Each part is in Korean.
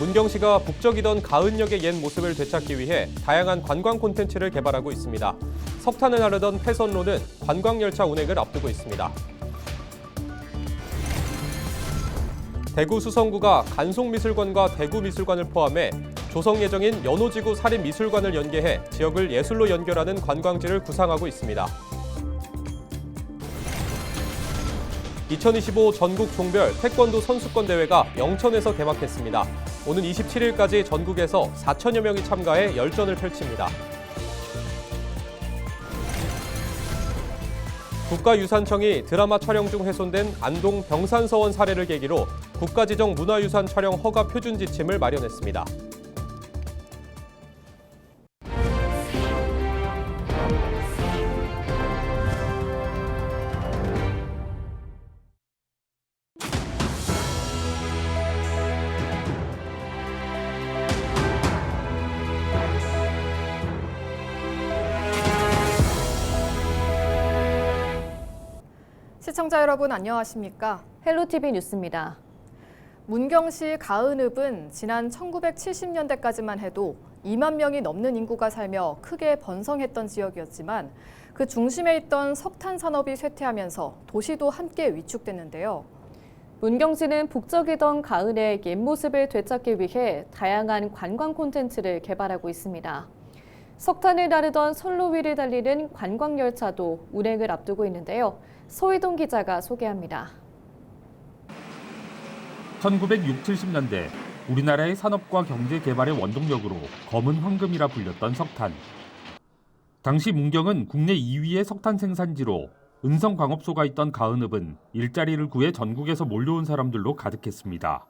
문경시가 북적이던 가은역의 옛 모습을 되찾기 위해 다양한 관광 콘텐츠를 개발하고 있습니다. 석탄을 나르던 폐선로는 관광열차 운행을 앞두고 있습니다. 대구 수성구가 간송미술관과 대구미술관을 포함해 조성 예정인 연호지구 사립미술관을 연계해 지역을 예술로 연결하는 관광지를 구상하고 있습니다. 2025 전국 종별 태권도 선수권 대회가 영천에서 개막했습니다. 오는 27일까지 전국에서 4천여 명이 참가해 열전을 펼칩니다. 국가유산청이 드라마 촬영 중 훼손된 안동 병산서원 사례를 계기로 국가지정 문화유산 촬영 허가 표준 지침을 마련했습니다. 시청자 여러분 안녕하십니까? 헬로티비 뉴스입니다. 문경시 가은읍은 지난 1970년대까지만 해도 2만 명이 넘는 인구가 살며 크게 번성했던 지역이었지만 그 중심에 있던 석탄 산업이 쇠퇴하면서 도시도 함께 위축됐는데요. 문경시는 북적이던 가은의 옛 모습을 되찾기 위해 다양한 관광 콘텐츠를 개발하고 있습니다. 석탄을 나르던 선로 위를 달리는 관광열차도 운행을 앞두고 있는데요. 서희동 기자가 소개합니다. 1960, 70년대 우리나라의 산업과 경제 개발의 원동력으로 검은 황금이라 불렸던 석탄. 당시 문경은 국내 2위의 석탄 생산지로 은성광업소가 있던 가은읍은 일자리를 구해 전국에서 몰려온 사람들로 가득했습니다.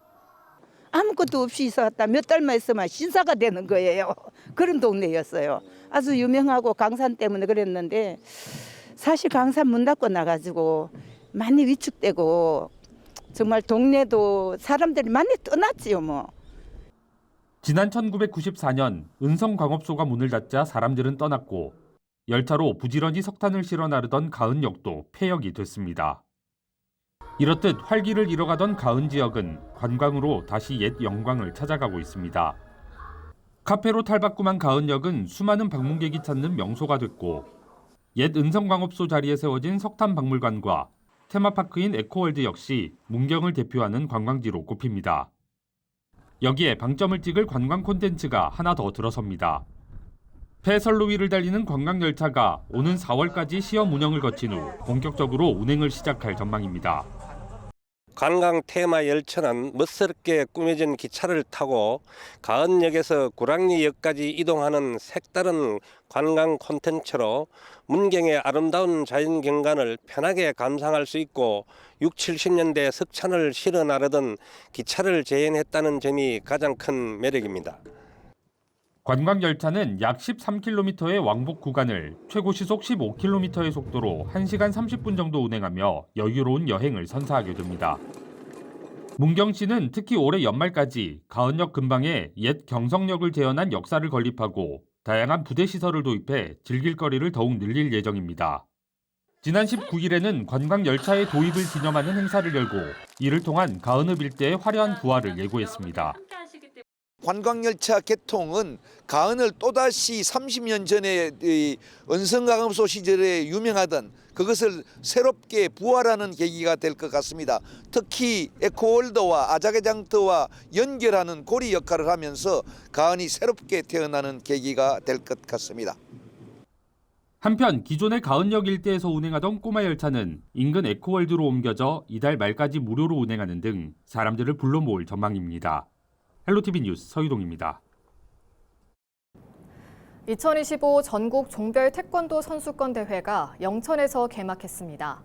아무것도 없이 이사 왔다 몇 달만 있으면 신사가 되는 거예요. 그런 동네였어요. 아주 유명하고 강산 때문에 그랬는데 사실 강산 문 닫고 나가지고 많이 위축되고 정말 동네도 사람들이 많이 떠났지요 뭐. 지난 1994년 은성광업소가 문을 닫자 사람들은 떠났고 열차로 부지런히 석탄을 실어 나르던 가은역도 폐역이 됐습니다. 이렇듯 활기를 잃어가던 가은 지역은 관광으로 다시 옛 영광을 찾아가고 있습니다. 카페로 탈바꿈한 가은역은 수많은 방문객이 찾는 명소가 됐고 옛 은성광업소 자리에 세워진 석탄박물관과 테마파크인 에코월드 역시 문경을 대표하는 관광지로 꼽힙니다. 여기에 방점을 찍을 관광 콘텐츠가 하나 더 들어섭니다. 폐선로 위를 달리는 관광열차가 오는 4월까지 시험 운영을 거친 후 본격적으로 운행을 시작할 전망입니다. 관광 테마 열차는 멋스럽게 꾸며진 기차를 타고 가은역에서 구랑리역까지 이동하는 색다른 관광 콘텐츠로 문경의 아름다운 자연 경관을 편하게 감상할 수 있고 60, 70년대 석탄을 실어 나르던 기차를 재현했다는 점이 가장 큰 매력입니다. 관광열차는 약 13km의 왕복 구간을 최고 시속 15km의 속도로 1시간 30분 정도 운행하며 여유로운 여행을 선사하게 됩니다. 문경시는 특히 올해 연말까지 가은역 근방에 옛 경성역을 재현한 역사를 건립하고 다양한 부대시설을 도입해 즐길 거리를 더욱 늘릴 예정입니다. 지난 19일에는 관광열차의 도입을 기념하는 행사를 열고 이를 통한 가은읍 일대의 화려한 부활을 예고했습니다. 관광열차 개통은 가은을 또다시 30년 전에 은성광업소 시절에 유명하던 그것을 새롭게 부활하는 계기가 될 것 같습니다. 특히 에코월드와 아자개장터와 연결하는 고리 역할을 하면서 가은이 새롭게 태어나는 계기가 될 것 같습니다. 한편 기존의 가은역 일대에서 운행하던 꼬마열차는 인근 에코월드로 옮겨져 이달 말까지 무료로 운행하는 등 사람들을 불러 모을 전망입니다. 헬로티비 뉴스 서희동입니다. 2025 전국 종별 태권도 선수권 대회가 영천에서 개막했습니다.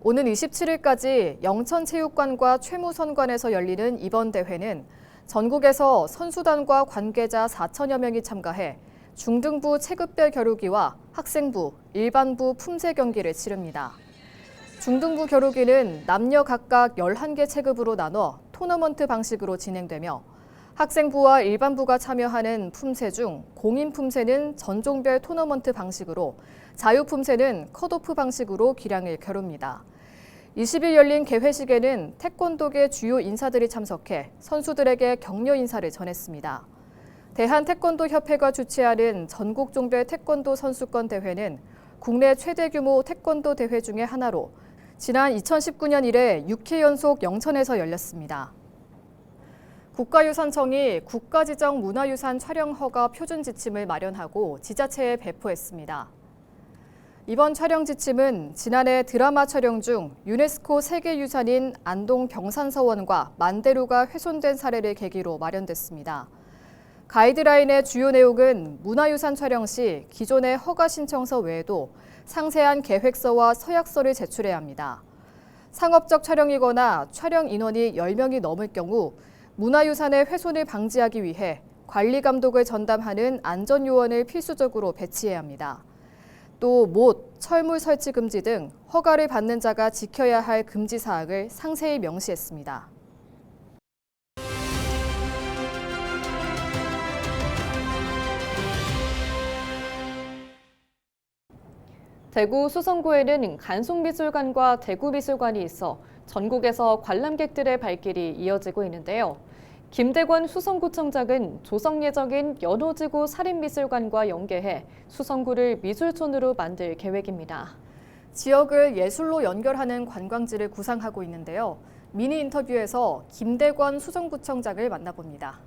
오는 27일까지 영천체육관과 최무선관에서 열리는 이번 대회는 전국에서 선수단과 관계자 4천여 명이 참가해 중등부 체급별 겨루기와 학생부, 일반부 품새 경기를 치릅니다. 중등부 겨루기는 남녀 각각 11개 체급으로 나눠 토너먼트 방식으로 진행되며 학생부와 일반부가 참여하는 품새 중 공인 품새는 전종별 토너먼트 방식으로 자유 품새는 컷오프 방식으로 기량을 겨룹니다. 20일 열린 개회식에는 태권도계 주요 인사들이 참석해 선수들에게 격려 인사를 전했습니다. 대한태권도협회가 주최하는 전국 종별 태권도 선수권 대회는 국내 최대 규모 태권도 대회 중의 하나로 지난 2019년 이래 6회 연속 영천에서 열렸습니다. 국가유산청이 국가지정 문화유산 촬영 허가 표준 지침을 마련하고 지자체에 배포했습니다. 이번 촬영 지침은 지난해 드라마 촬영 중 유네스코 세계유산인 안동 병산서원과 만대루가 훼손된 사례를 계기로 마련됐습니다. 가이드라인의 주요 내용은 문화유산 촬영 시 기존의 허가 신청서 외에도 상세한 계획서와 서약서를 제출해야 합니다. 상업적 촬영이거나 촬영 인원이 10명이 넘을 경우 문화유산의 훼손을 방지하기 위해 관리 감독을 전담하는 안전요원을 필수적으로 배치해야 합니다. 또 못, 철물 설치 금지 등 허가를 받는 자가 지켜야 할 금지 사항을 상세히 명시했습니다. 대구 수성구에는 간송미술관과 대구미술관이 있어 전국에서 관람객들의 발길이 이어지고 있는데요. 김대권 수성구청장은 조성 예정인 연호지구 살인미술관과 연계해 수성구를 미술촌으로 만들 계획입니다. 지역을 예술로 연결하는 관광지를 구상하고 있는데요. 미니 인터뷰에서 김대권 수성구청장을 만나봅니다.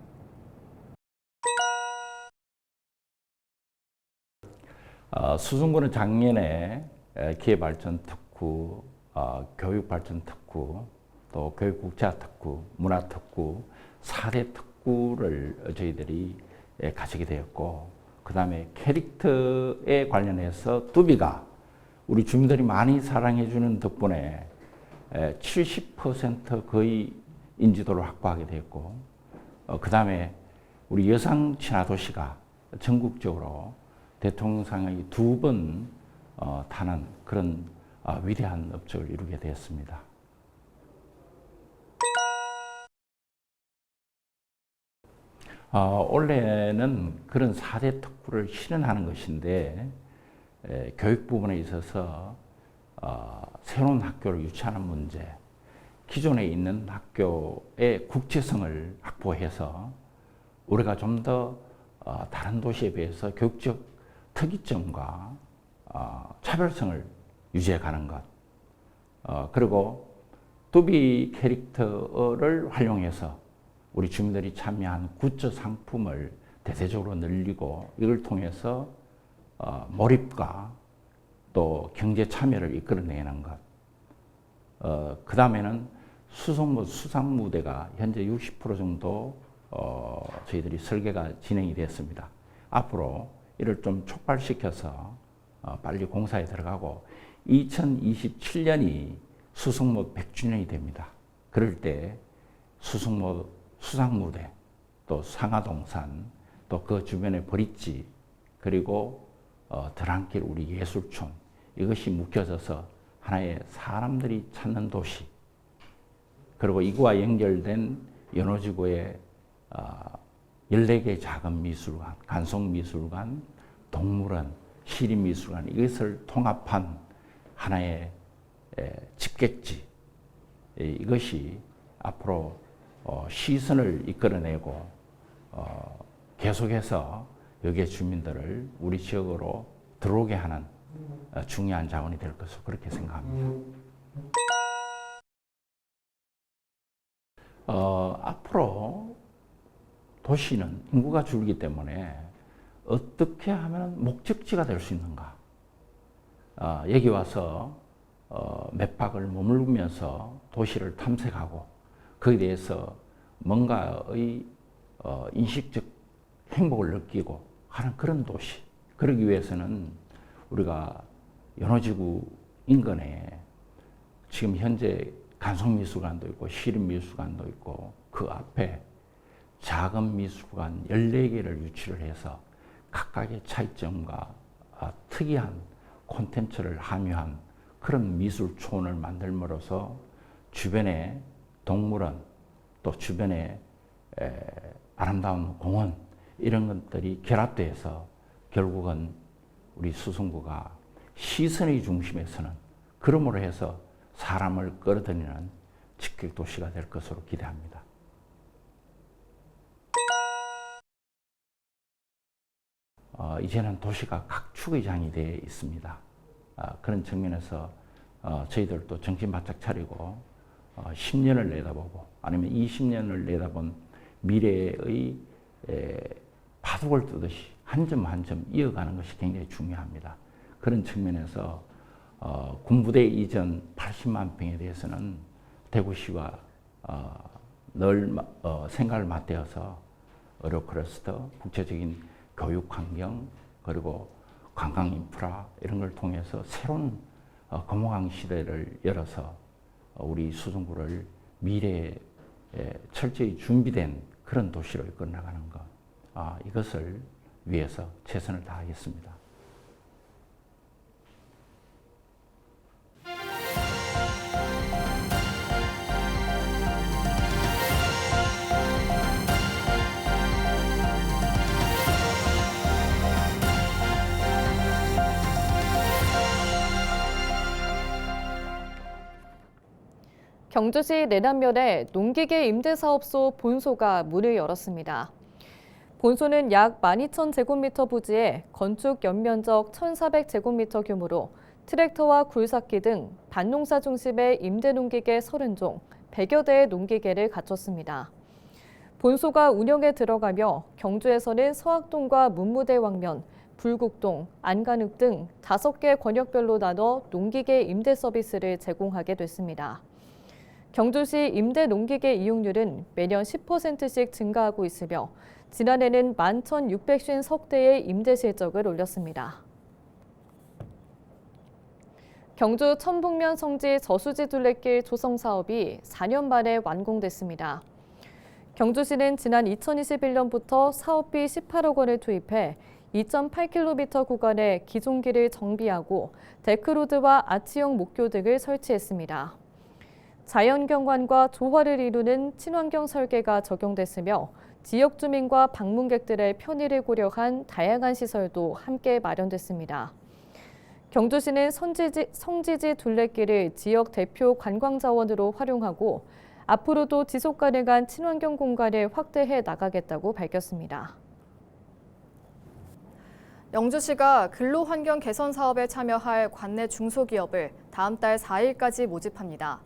수성구는 작년에 기회발전 특구, 교육발전 특구, 또 교육국제화 특구, 문화특구, 4대 특구를 저희들이 가지게 되었고, 그 다음에 캐릭터에 관련해서 뚜비가 우리 주민들이 많이 사랑해주는 덕분에 70% 거의 인지도를 확보하게 되었고, 그 다음에 우리 여성 친화 도시가 전국적으로 대통령상을 2번 타는 그런 위대한 업적을 이루게 되었습니다. 올해는 그런 4대 특구를 실현하는 것인데 교육 부분에 있어서 새로운 학교를 유치하는 문제, 기존에 있는 학교의 국제성을 확보해서 우리가 좀 더 다른 도시에 비해서 교육적 특이점과 차별성을 유지해 가는 것, 그리고 뚜비 캐릭터를 활용해서 우리 주민들이 참여한 굿즈 상품을 대대적으로 늘리고 이걸 통해서 몰입과 또 경제 참여를 이끌어내는 것. 그 다음에는 수성무 수상무대가 현재 60% 정도 저희들이 설계가 진행이 됐습니다. 앞으로 이를 좀 촉발시켜서 빨리 공사에 들어가고 2027년이 수성무 100주년이 됩니다. 그럴 때 수성무 수상무대, 또 상하동산, 또 그 주변의 브릿지, 그리고 드랑길 우리 예술촌, 이것이 묶여져서 하나의 사람들이 찾는 도시, 그리고 이거와 연결된 연호지구의 14개의 작은 미술관, 간송미술관, 동물원, 시립미술관, 이것을 통합한 하나의 집객지, 이것이 앞으로 시선을 이끌어내고 계속해서 여기에 주민들을 우리 지역으로 들어오게 하는 중요한 자원이 될 것으로 그렇게 생각합니다. 앞으로 도시는 인구가 줄기 때문에 어떻게 하면 목적지가 될 수 있는가? 여기 와서 몇 박을 머물면서 도시를 탐색하고 거기에 대해서 뭔가의 인식적 행복을 느끼고 하는 그런 도시. 그러기 위해서는 우리가 연호지구 인근에 지금 현재 간송미술관도 있고 시립미술관도 있고 그 앞에 작은 미술관 14개를 유치를 해서 각각의 차이점과 특이한 콘텐츠를 함유한 그런 미술촌을 만들므로써 주변에 동물원, 또 주변에 아름다운 공원, 이런 것들이 결합돼서 결국은 우리 수성구가 시선의 중심에서는 그러므로 해서 사람을 끌어들이는 직격 도시가 될 것으로 기대합니다. 이제는 도시가 각축의 장이 되어 있습니다. 그런 측면에서 저희들도 정신 바짝 차리고 10년을 내다보고 아니면 20년을 내다본 미래의 바둑을 뜨듯이 한 점 한 점 이어가는 것이 굉장히 중요합니다. 그런 측면에서 군부대 이전 80만 평에 대해서는 대구시와 늘 생각을 맞대어서 의료 클러스터, 국제적인 교육 환경, 그리고 관광 인프라 이런 걸 통해서 새로운 검호강 시대를 열어서 우리 수성구를 미래에 철저히 준비된 그런 도시로 이끌어 나가는 것, 이것을 위해서 최선을 다하겠습니다. 경주시 내남면에 농기계 임대사업소 본소가 문을 열었습니다. 본소는 약 12,000제곱미터 부지에 건축 연면적 1,400제곱미터 규모로 트랙터와 굴삭기 등 밭농사 중심의 임대농기계 30종, 100여 대의 농기계를 갖췄습니다. 본소가 운영에 들어가며 경주에서는 서학동과 문무대 왕면, 불국동, 안간읍 등 5개 권역별로 나눠 농기계 임대 서비스를 제공하게 됐습니다. 경주시 임대 농기계 이용률은 매년 10%씩 증가하고 있으며 지난해는 11,653대의 임대 실적을 올렸습니다. 경주 천북면 성지 저수지 둘레길 조성 사업이 4년 만에 완공됐습니다. 경주시는 지난 2021년부터 사업비 18억 원을 투입해 2.8km 구간의 기존길을 정비하고 데크로드와 아치형 목교 등을 설치했습니다. 자연경관과 조화를 이루는 친환경 설계가 적용됐으며 지역 주민과 방문객들의 편의를 고려한 다양한 시설도 함께 마련됐습니다. 경주시는 성지지 둘레길을 지역 대표 관광자원으로 활용하고 앞으로도 지속 가능한 친환경 공간을 확대해 나가겠다고 밝혔습니다. 영주시가 근로환경 개선 사업에 참여할 관내 중소기업을 다음 달 4일까지 모집합니다.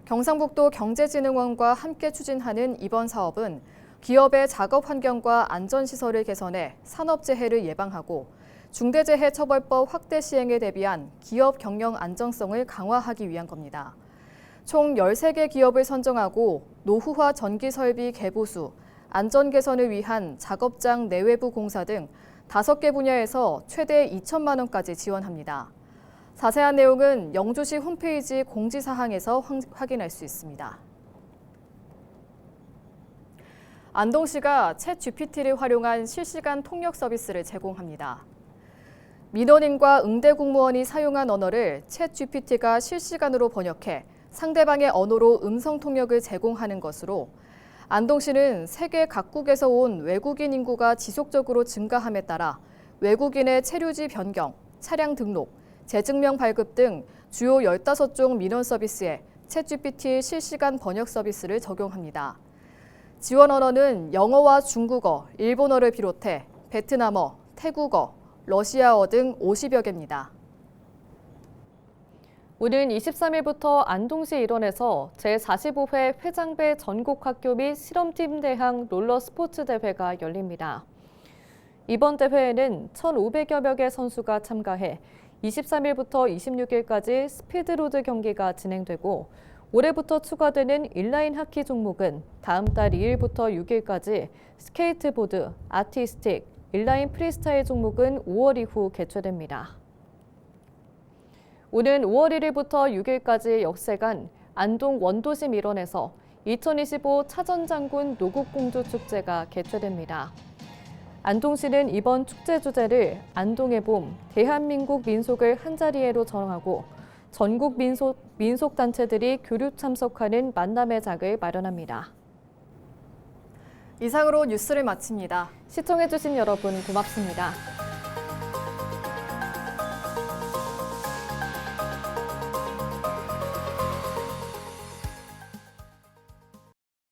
경상북도 경제진흥원과 함께 추진하는 이번 사업은 기업의 작업 환경과 안전시설을 개선해 산업재해를 예방하고 중대재해처벌법 확대 시행에 대비한 기업 경영 안정성을 강화하기 위한 겁니다. 총 13개 기업을 선정하고 노후화 전기설비 개보수, 안전 개선을 위한 작업장 내외부 공사 등 5개 분야에서 최대 2천만 원까지 지원합니다. 자세한 내용은 영주시 홈페이지 공지사항에서 확인할 수 있습니다. 안동시가 챗GPT를 활용한 실시간 통역 서비스를 제공합니다. 민원인과 응대 공무원이 사용한 언어를 챗GPT가 실시간으로 번역해 상대방의 언어로 음성 통역을 제공하는 것으로 안동시는 세계 각국에서 온 외국인 인구가 지속적으로 증가함에 따라 외국인의 체류지 변경, 차량 등록, 재증명 발급 등 주요 15종 민원 서비스에 챗GPT 실시간 번역 서비스를 적용합니다. 지원 언어는 영어와 중국어, 일본어를 비롯해 베트남어, 태국어, 러시아어 등 50여 개입니다. 오는 23일부터 안동시 일원에서 제45회 회장배 전국학교 및 실험팀 대항 롤러 스포츠 대회가 열립니다. 이번 대회에는 1,500여 명의 선수가 참가해 23일부터 26일까지 스피드로드 경기가 진행되고 올해부터 추가되는 인라인 하키 종목은 다음 달 2일부터 6일까지 스케이트보드, 아티스틱, 인라인 프리스타일 종목은 5월 이후 개최됩니다. 오는 5월 1일부터 6일까지 역세간 안동 원도심 일원에서 2025 차전장군 노국공주 축제가 개최됩니다. 안동시는 이번 축제 주제를 안동의 봄, 대한민국 민속을 한자리에로 정하고 전국 민속단체들이 교류 참석하는 만남의 장을 마련합니다. 이상으로 뉴스를 마칩니다. 시청해주신 여러분 고맙습니다.